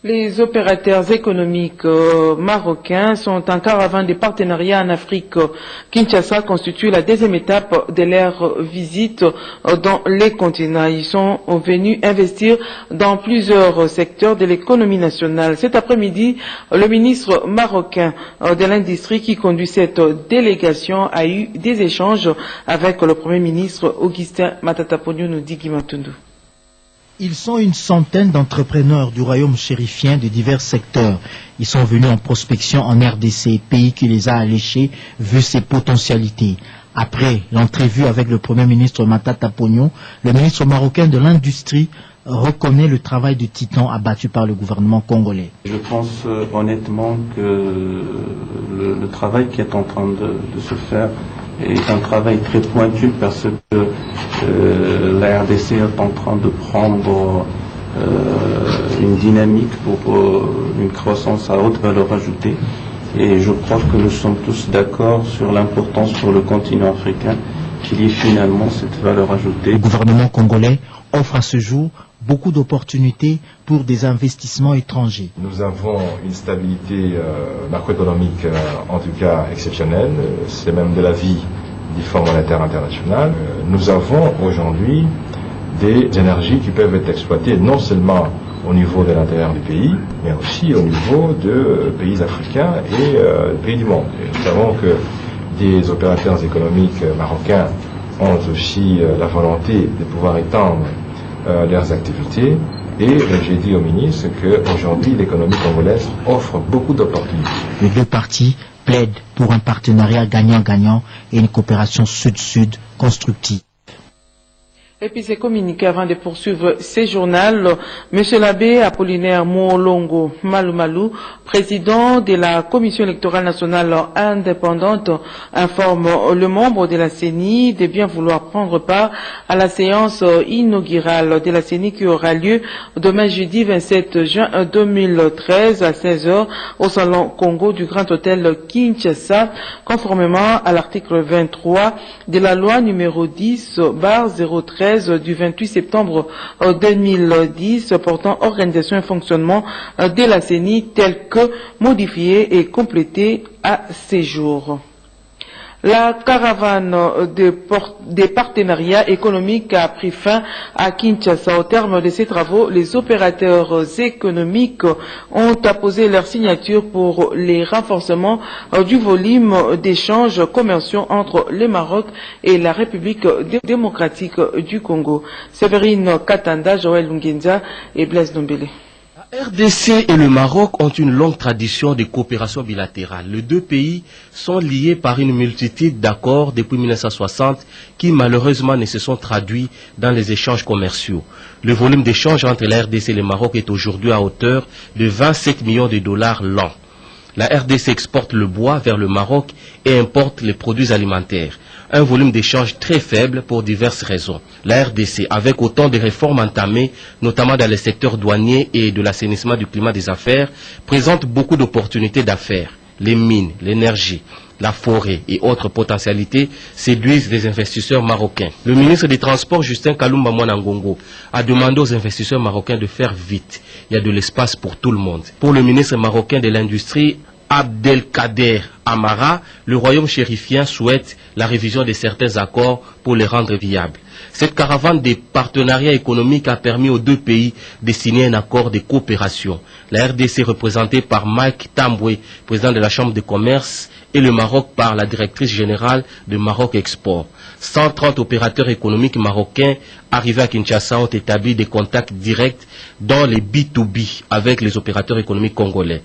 Les opérateurs économiques marocains sont en caravane de partenariat en Afrique. Kinshasa constitue la deuxième étape de leur visite dans les continents. Ils sont venus investir dans plusieurs secteurs de l'économie nationale. Cet après-midi, le ministre marocain de l'Industrie qui conduit cette délégation a eu des échanges avec le Premier ministre Augustin Matata Ponyo, nous dit Guy Matundu. Ils sont une centaine d'entrepreneurs du royaume chérifien de divers secteurs. Ils sont venus en prospection en RDC, pays qui les a alléchés vu ses potentialités. Après l'entrevue avec le Premier ministre Matata Ponyo, le ministre marocain de l'Industrie reconnaît le travail de titan abattu par le gouvernement congolais. Je pense honnêtement que le travail qui est en train de se faire est un travail très pointu parce que la RDC est en train de prendre une dynamique pour une croissance à haute valeur ajoutée. Et je crois que nous sommes tous d'accord sur l'importance pour le continent africain qu'il y ait finalement cette valeur ajoutée. Le gouvernement congolais offre à ce jour beaucoup d'opportunités pour des investissements étrangers. Nous avons une stabilité macroéconomique en tout cas exceptionnelle, c'est même de l'avis du Fonds monétaire international. Nous avons aujourd'hui des énergies qui peuvent être exploitées non seulement au niveau de l'intérieur du pays, mais aussi au niveau de pays africains et de pays du monde. Et nous savons que des opérateurs économiques marocains ont aussi la volonté de pouvoir étendre leurs activités. Et j'ai dit au ministre qu'aujourd'hui, l'économie congolaise offre beaucoup d'opportunités. Les deux parties plaident pour un partenariat gagnant-gagnant et une coopération sud-sud constructive. Et puis c'est communiqué avant de poursuivre ces journaux. Monsieur l'abbé Apollinaire Moolongo Malumalu, président de la Commission électorale nationale indépendante, informe le membre de la CENI de bien vouloir prendre part à la séance inaugurale de la CENI qui aura lieu demain jeudi 27 juin 2013 à 16h au Salon Congo du Grand Hôtel Kinshasa, conformément à l'article 23 de la loi numéro 10/013 du 28 septembre 2010 portant organisation et fonctionnement de la CENI tel que modifié et complété à ces jours. La caravane des partenariats économiques a pris fin à Kinshasa. Au terme de ces travaux, les opérateurs économiques ont apposé leur signature pour les renforcements du volume d'échanges commerciaux entre le Maroc et la République démocratique du Congo. Séverine Katanda, Joël Lungenza et Blaise Dombele. La RDC et le Maroc ont une longue tradition de coopération bilatérale. Les deux pays sont liés par une multitude d'accords depuis 1960 qui malheureusement ne se sont traduits dans les échanges commerciaux. Le volume d'échange entre la RDC et le Maroc est aujourd'hui à hauteur de 27 millions de dollars l'an. La RDC exporte le bois vers le Maroc et importe les produits alimentaires. Un volume d'échange très faible pour diverses raisons. La RDC, avec autant de réformes entamées, notamment dans les secteurs douaniers et de l'assainissement du climat des affaires, présente beaucoup d'opportunités d'affaires. Les mines, l'énergie, la forêt et autres potentialités séduisent les investisseurs marocains. Le ministre des Transports, Justin Kalumba Mwanangongo, a demandé aux investisseurs marocains de faire vite. Il y a de l'espace pour tout le monde. Pour le ministre marocain de l'Industrie, Abdelkader Amara, le royaume chérifien souhaite la révision de certains accords pour les rendre viables. Cette caravane des partenariats économiques a permis aux deux pays de signer un accord de coopération. La RDC représentée par Mike Tambwe, président de la Chambre de commerce, et le Maroc par la directrice générale de Maroc Export. 130 opérateurs économiques marocains arrivés à Kinshasa ont établi des contacts directs dans les B2B avec les opérateurs économiques congolais.